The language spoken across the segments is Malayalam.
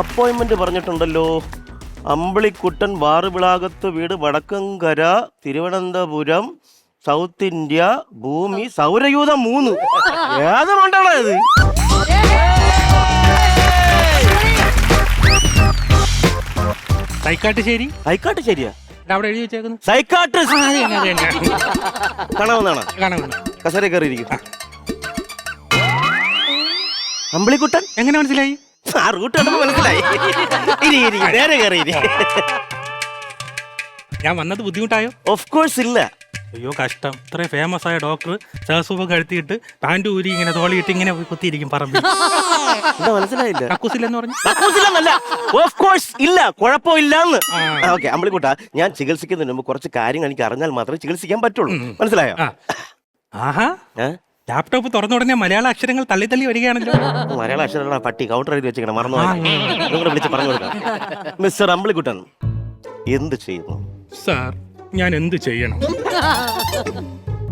അപ്പോയിന്റ്മെന്റ് പറഞ്ഞിട്ടുണ്ടല്ലോ. അമ്പിളിക്കുട്ടൻ വാറുവിളാകത്ത് വീട്, വടക്കങ്കര, തിരുവനന്തപുരം, സൗത്ത് ഇന്ത്യ, ഭൂമി, സൗരയൂഥം 3. ഏത് മണ്ടാണോ ഇത്? സൈക്കാട്ടുശ്ശേരി. സൈക്കാട്ടുശ്ശേരിയാ അവിടെ എഴുതി വെച്ചേക്കുന്നു. സൈക്കാട്രിസ്റ്റ് കാണാവുന്നതാണ്. കസേര കയറിയിരിക്കും. അമ്പിളിക്കുട്ടൻ എങ്ങനെ മനസ്സിലായി? ആ റൂട്ട് കണ്ടപ്പോ മനസ്സിലായി. നേരെ കയറി. ഞാൻ വന്നത് ബുദ്ധിമുട്ടായോ? ഓഫ് കോഴ്സ് ഇല്ല. അയ്യോ കഷ്ടം. ഇത്രയും ഫേമസ് ആയ ഡോക്ടർ സഹസൂപ കഴുത്തിയിട്ട് പാൻറ് ഊരി ഇങ്ങനെ തോളിയിട്ട് ഇങ്ങനെ കുത്തിയിരിക്കും പറമ്പിൽ. എന്താ മനസ്സിലായില്ല? കക്കൂസില്ലെന്ന് പറഞ്ഞു. കക്കൂസില്ലെന്നല്ല, ഓഫ് കോഴ്സ് ഇല്ല, കുഴപ്പമില്ലാന്ന്. ഓക്കെ അമ്പിളിക്കുട്ട, ഞാൻ ചികിത്സിക്കുന്നതിന് മുമ്പ് കുറച്ച് കാര്യങ്ങൾ എനിക്ക് അറിഞ്ഞാൽ മാത്രമേ ചികിത്സിക്കാൻ പറ്റുള്ളൂ. മനസ്സിലായോ? ആഹാ, ലാപ്ടോപ്പ് തുറന്ന ഉടനെ മലയാള അക്ഷരങ്ങൾ തള്ളി തള്ളി വരികയാണല്ലോ. മലയാള അക്ഷരങ്ങളാ പട്ടി കൗണ്ടർ എഴുതി വെച്ചിരിക്കണം, മറന്നു നിങ്ങളെ വിളിച്ച് പറഞ്ഞു കൊടുക്കാം. മിസ്റ്റർ അമ്പിളിക്കുട്ടൻ എന്ത് ചെയ്യുന്നു? സാർ ഞാൻ എന്ത് ചെയ്യണം?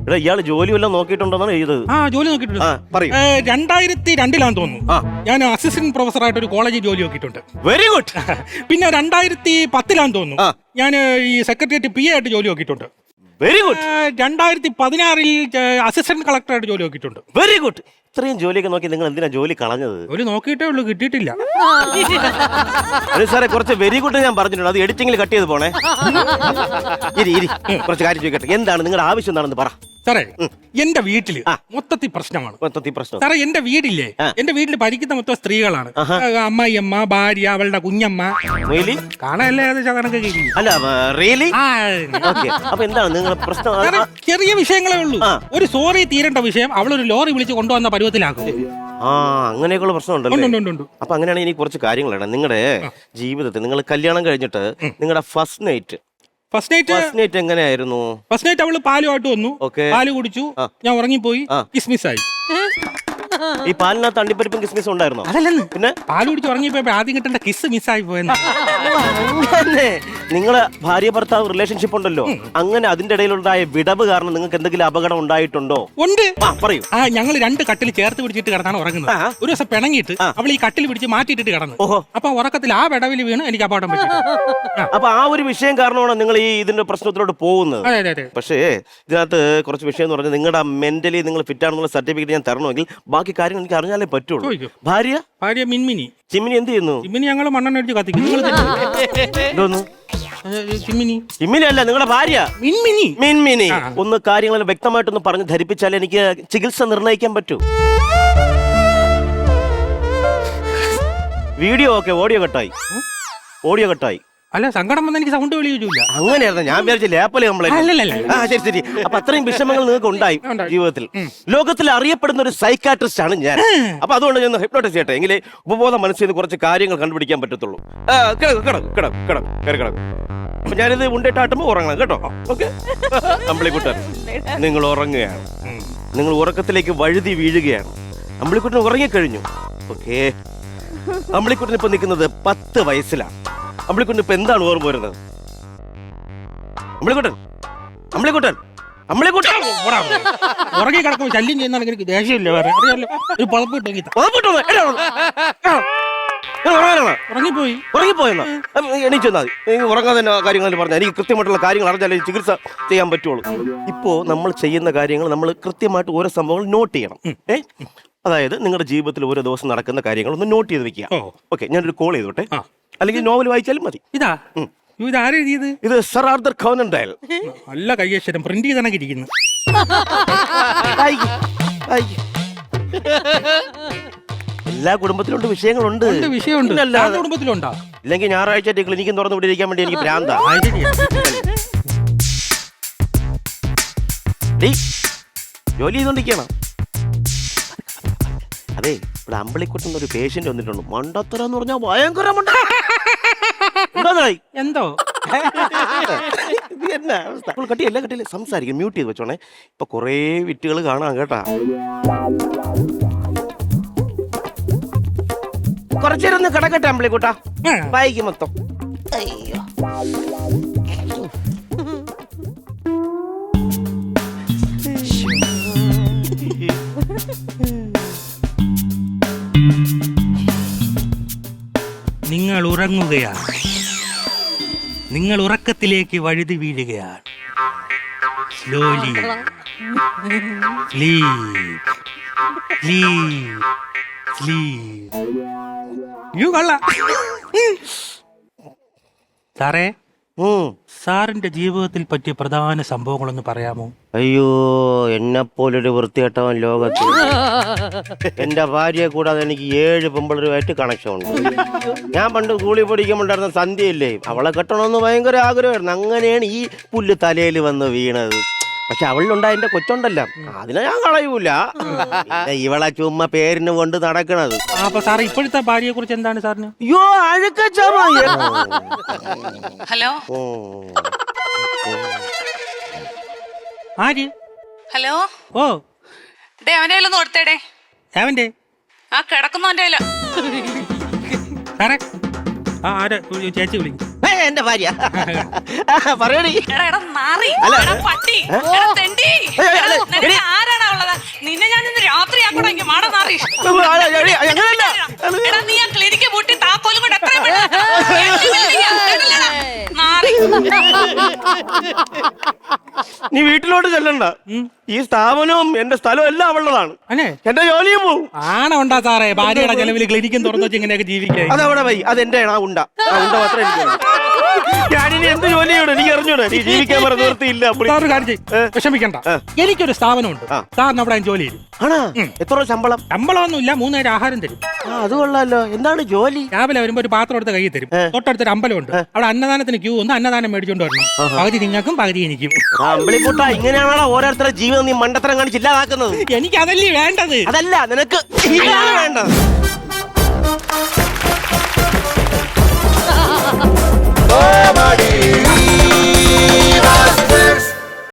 ഇവിടെ ഇയാള് ജോലി വല്ലതും നോക്കിയിട്ടുണ്ടോന്നാണ് എഴുതത്. ജോലി നോക്കിയിട്ടുണ്ട്. 2002 തോന്നുന്നു ഞാൻ അസിസ്റ്റന്റ് പ്രൊഫസറായിട്ട് ഒരു കോളേജിൽ ജോലി നോക്കിയിട്ടുണ്ട്. Very good. പിന്നെ 2010 തോന്നുന്നു ഞാൻ ഈ സെക്രട്ടേറിയറ്റ് PA ആയിട്ട് ജോലി നോക്കിയിട്ടുണ്ട്. Very good. 2016 അസിസ്റ്റന്റ് കളക്ടറായിട്ട് ജോലി നോക്കിയിട്ടുണ്ട്. Very good. ഇത്രയും ജോലിയൊക്കെ നോക്കി നിങ്ങൾ എന്തിനാ ജോലി കളഞ്ഞത്? ജോലി നോക്കിയിട്ടേ ഉള്ളൂ, കിട്ടിയിട്ടില്ല. അതെ സാറേ, കുറച്ച് വെരി ഗുഡ് ഞാൻ പറഞ്ഞിട്ടുണ്ട്, അത് എഡിറ്റിംഗിൽ കട്ട് ചെയ്ത് പോണേ. ഇരി കുറച്ച് കാര്യം ചോദിക്കട്ടെ. എന്താണ് നിങ്ങളുടെ ആവശ്യം? എന്താണെന്ന് പറ. സാറേ, എന്റെ വീട്ടില് മൊത്തത്തിൽ പ്രശ്നമാണ്. സാറേ, എന്റെ വീടില്ലേ, എന്റെ വീട്ടിൽ ഭരിക്കുന്ന മൊത്തം സ്ത്രീകളാണ്. അമ്മായിയമ്മ, ഭാര്യ, അവളുടെ കുഞ്ഞമ്മ. കാണാനല്ലേ കണക്ക് അല്ല റിയലി? അപ്പൊ എന്താണ് നിങ്ങളുടെ പ്രശ്നം? ചെറിയ വിഷയങ്ങളേ ഉള്ളൂ. ഒരു സോറി തീരേണ്ട വിഷയം അവളൊരു ലോറി വിളിച്ച് കൊണ്ടുവന്ന പരുവത്തിലാക്കും. അങ്ങനെയൊക്കെയുള്ള പ്രശ്നമുണ്ടല്ലോ. അപ്പൊ അങ്ങനെയാണെങ്കിൽ എനിക്ക് കുറച്ച് കാര്യങ്ങളാണ്. നിങ്ങളുടെ ജീവിതത്തിൽ നിങ്ങൾ കല്യാണം കഴിഞ്ഞിട്ട് നിങ്ങളുടെ ഫസ്റ്റ് നൈറ്റ് എങ്ങനെയായിരുന്നു? ഫസ്റ്റ് നൈറ്റ് അവള് പാലുമായിട്ട് വന്നു, പാല് കുടിച്ചു, ഞാൻ ഉറങ്ങിപ്പോയി, കിസ്മിസ് ആയി. ഈ പാലിനകത്ത് അണ്ടിപ്പരിപ്പും കിസ്മിസും ഉണ്ടായിരുന്നോ? അതല്ലെന്ന്, പിന്നെ പാല് കുടിച്ച് ഉറങ്ങിപ്പോയപ്പോ ആദ്യം കിട്ടേണ്ട കിസ് മിസ്സായി പോയെന്ന്. നിങ്ങളെ ഭാര്യ ഭർത്താവ് റിലേഷൻഷിപ്പ് ഉണ്ടല്ലോ, അങ്ങനെ അതിന്റെ ഇടയിലുണ്ടായ വിടവ് കാരണം നിങ്ങൾക്ക് എന്തെങ്കിലും അപകടം ഉണ്ടായിട്ടുണ്ടോ? ഉണ്ട്. പറയൂ. ഞങ്ങൾ 2 കട്ടിൽ ചേർത്ത് പിടിച്ചിട്ട് കിടന്നാണ് ഉറങ്ങുന്നത്. ഒരു ദിവസം പിണങ്ങിയിട്ട് അവൾ ഈ കട്ടിൽ പിടിച്ച് മാറ്റിയിട്ടിട്ട് കിടന്നു. അപ്പൊ ഉറക്കത്തിൽ ആ വിടവിൽ വീണ് എനിക്ക് അപകടം പറ്റി. അപ്പൊ ആ ഒരു വിഷയം കാരണമാണ് നിങ്ങൾ ഈ ഇതിന്റെ പ്രശ്നത്തിലോട്ട് പോകുന്നത്. പക്ഷേ ഇതിനകത്ത് കുറച്ച് വിഷയം എന്ന് പറഞ്ഞാൽ നിങ്ങളുടെ മെന്റലി നിങ്ങൾ ഫിറ്റ് ആണെന്നുള്ള സർട്ടിഫിക്കറ്റ് ഞാൻ തരണമെങ്കിൽ ബാക്കി കാര്യങ്ങൾ എനിക്ക് അറിഞ്ഞാലേ പറ്റുള്ളൂ. ഭാര്യ മിൻമിനി. ചിമ്മിനി എന്ത് ചെയ്യുന്നു? ചിമ്മിനി ഞങ്ങൾ മണ്ണെണ്ണ അടിച്ച് കത്തിക്കുന്നു. ചിമ്മിനി അല്ല, നിങ്ങളുടെ ഭാര്യ മിൻമിനി. ഒന്ന് കാര്യങ്ങൾ വ്യക്തമായിട്ടൊന്ന് പറഞ്ഞ് ധരിപ്പിച്ചാൽ എനിക്ക് ചികിത്സ നിർണ്ണയിക്കാൻ പറ്റൂ. വീഡിയോ ഓക്കെ, ഓഡിയോ കട്ടായി. അല്ല, സങ്കടം വന്ന് എനിക്ക് സൗണ്ട് വെളിയില്ല. അങ്ങനെയായിരുന്നു, ഞാൻ വിചാരിച്ച ലേപ്പല് കംപ്ലൈന്റ്. ശരി. അപ്പൊ അത്രയും വിഷമങ്ങൾ നിങ്ങൾക്ക് ഉണ്ടായി ജീവിതത്തിൽ. ലോകത്തിൽ അറിയപ്പെടുന്ന ഒരു സൈക്കാട്രിസ്റ്റ് ആണ് ഞാൻ. അപ്പൊ അതുകൊണ്ട് ഞാൻ ഹിപ്നോട്ടൈസ് ചെയ്യട്ടെ, എങ്കിലേ ഉപബോധ മനസ്സിൽ നിന്ന് കുറച്ച് കാര്യങ്ങൾ കണ്ടുപിടിക്കാൻ പറ്റത്തുള്ളൂ. അപ്പൊ ഞാനിത് ഉണ്ടിട്ടാട്ടുമ്പോ ഉറങ്ങണം കേട്ടോ. ഓക്കെ അമ്പിളിക്കുട്ടൻ, നിങ്ങൾ ഉറങ്ങുകയാണ്. നിങ്ങൾ ഉറക്കത്തിലേക്ക് വഴുതി വീഴുകയാണ്. അമ്പിളിക്കുട്ടൻ ഉറങ്ങിക്കഴിഞ്ഞു. ഓക്കെ, അമ്പിളിക്കുട്ടൻ ഇപ്പൊ നിൽക്കുന്നത് 10 വയസ്സിലാണ്. അമ്പിളിക്കുട്ടൻ ഇപ്പൊ എന്താണ് ഓർമ്മ വരുന്നത്? അമ്പിളിക്കുട്ടൻ ഉറങ്ങി കിടക്കുമ്പോൾ ശല്യം ചെയ്യുന്ന എനിക്ക് ദേഷ്യമില്ല. ഒരു ഉറങ്ങിപ്പോയെന്നാ എണീച്ചെന്നാ ഉറങ്ങാൻ തന്നെ കാര്യങ്ങൾ പറഞ്ഞാൽ എനിക്ക് കൃത്യമായിട്ടുള്ള കാര്യങ്ങൾ അറിഞ്ഞാലേ ചികിത്സ ചെയ്യാൻ പറ്റുള്ളൂ. ഇപ്പോ നമ്മൾ ചെയ്യുന്ന കാര്യങ്ങൾ നമ്മൾ കൃത്യമായിട്ട് ഓരോ സംഭവങ്ങൾ നോട്ട് ചെയ്യണം. അതായത് നിങ്ങളുടെ ജീവിതത്തിൽ ഓരോ ദിവസം നടക്കുന്ന കാര്യങ്ങൾ ഒന്ന് നോട്ട് ചെയ്ത് വെക്കുക. ഓക്കെ, ഞാനൊരു കോൾ ചെയ്തോട്ടെ, അല്ലെങ്കിൽ നോവൽ വായിച്ചാലും മതി. ഇത് സർ ആർതർ കോനൻ ഡയൽ. നല്ല കൈയക്ഷരം, പ്രിന്റ് ചെയ്താണിരിക്കുന്നു. എല്ലാ കുടുംബത്തിലുണ്ട് വിഷയങ്ങളുണ്ട്. കുടുംബത്തിലുണ്ടോ? ഇല്ലെങ്കിൽ ഞായറാഴ്ച ക്ലിനിക്കും തുറന്നു വിട്ടിരിക്കാൻ വേണ്ടി എനിക്ക് ഭ്രാന്താ. ജോലി ചെയ്തോണ്ടിരിക്കണം. അതെ, ഇവിടെ അമ്പിളിക്കുട്ടുന്ന ഒരു പേഷ്യന്റ് വന്നിട്ടുണ്ട്. മണ്ടത്തരം എന്ന് പറഞ്ഞാൽ ഭയങ്കര എന്തോ കട്ടിയല്ലേ സംസാരിക്കും. മ്യൂട്ട് ചെയ്ത് വെച്ചോണേ. ഇപ്പൊ കൊറേ വിറ്റുകൾ കാണാം കേട്ടാ. കുറച്ചേരൊന്ന് കിടക്കട്ടെ അമ്പിളിക്കുട്ടാ, വായിക്കും മൊത്തം. അയ്യോ, നിങ്ങൾ ഉറങ്ങുകയാണ്. നിങ്ങൾ ഉറക്കത്തിലേക്ക് വഴുതി വീഴുകയാണ്. Slowly sleep sleep sleep. You കൊള്ളാം സാറേ. സാറിന്റെ ജീവിതത്തിൽ പറ്റിയ പ്രധാന സംഭവങ്ങളൊന്ന് പറയാമോ? അയ്യോ, എന്നെപ്പോലൊരു വൃത്തികെട്ടവൻ ലോകത്ത്. എന്റെ ഭാര്യയെ കൂടാതെ എനിക്ക് 7 പെമ്പിളരുമായിട്ട് കണക്ഷൻ ഉണ്ട്. ഞാൻ പണ്ട് സ്കൂളിൽ പഠിക്കുമ്പോണ്ടായിരുന്ന സന്ധ്യയില്ലേ, അവളെ കെട്ടണമെന്ന് ഭയങ്കര ആഗ്രഹമായിരുന്നു. അങ്ങനെയാണ് ഈ പുല്ല് തലയിൽ വന്ന് വീണത്. പക്ഷെ അവളിലുണ്ടായ എന്റെ കൊച്ചുണ്ടല്ല, അതിനെ ഞാൻ കളയൂല. പിന്നെ ഇവളെ ചുമ്മാ പേരിന് കൊണ്ട് നടക്കണത്. അപ്പൊ സാർ ഇപ്പോഴത്തെ ഭാര്യയെ കുറിച്ച് എന്താണ് സാറിന്? അയ്യോ, അഴുക്ക ഹലോ ആര്? ഹലോ. ഓ ഡേ അവന്റെ കയ്യിലൊന്ന് കൊടുത്തേടേ. അവന്റെ ആ കിടക്കുന്നവന്റെ കയ്യില. സാറേ ആരെ ചേച്ചി വിളിക്കും? എന്റെ ഭാര്യ പറയണി. എടാ എടാ നാറി, എടാ പട്ടി, എടാ തെണ്ടി, നിനക്ക് ആരാടാ ഉള്ളത്? നിന്നെ ഞാൻ ഇന്ന് രാത്രി ആക്കണമെങ്കിൽ മാട നാറി. എടാ നീ ആ ക്ലിനിക്ക് പൂട്ടി താക്കോലും കൊണ്ട് എത്രയും നാറി. നീ വീട്ടിലോട്ട് ചെല്ലണ്ട. ഈ സ്ഥാപനവും എന്റെ സ്ഥലവും എല്ലാം അവളുള്ളതാണ്. എന്റെ ജോലിയും പോവും. ആണോ ഉണ്ടാ സാറേ? ഭാര്യയുടെ ചെലവിൽ ക്ലിനിക്കും തുറന്നു വെച്ച് ഇങ്ങനെയൊക്കെ ജീവിക്കാൻ. അതവിടെ പോയി, അതെന്റെ ഉണ്ട മാത്രമേ എനിക്ക്. ഞാനിനി എന്ത് ജോലി ചെയ്യണം? എനിക്ക് അറിഞ്ഞൂടെ? നീ ജീവിക്കാൻ പറഞ്ഞ നിവൃത്തിയില്ല. വിഷമിക്കണ്ട, എനിക്കൊരു സ്ഥാപനമുണ്ട്. സാറിന് അവിടെ ജോലി ചെയ്യും. ആണോ? എത്ര ശമ്പളം? ശമ്പളമൊന്നുമില്ല, 3 നേരം ആഹാരം തരും. അത് കൊള്ളാലോ. എന്താണ് ജോലി? രാവിലെ വരുമ്പോ ഒരു പാത്രം എടുത്ത് കൈ തരും. തൊട്ടടുത്തൊരു അമ്പലമുണ്ട്, അവിടെ അന്നദാനത്തിന് ക്യൂ ഒന്ന് അന്നദാനം മേടിച്ചോണ്ട് വരണം. പകുതി നിങ്ങൾക്കും പകുതി എനിക്കും. അമ്പളിക്കൂട്ട, ഇങ്ങനെയാണോ ഓരോരുത്തരുടെ ജീവിതം നീ മണ്ടത്തരം കാണിച്ചില്ലാതാക്കുന്നത്? എനിക്ക് അതല്ലേ വേണ്ടത്. അതല്ല, നിനക്ക് ഇതാണ് വേണ്ടത്.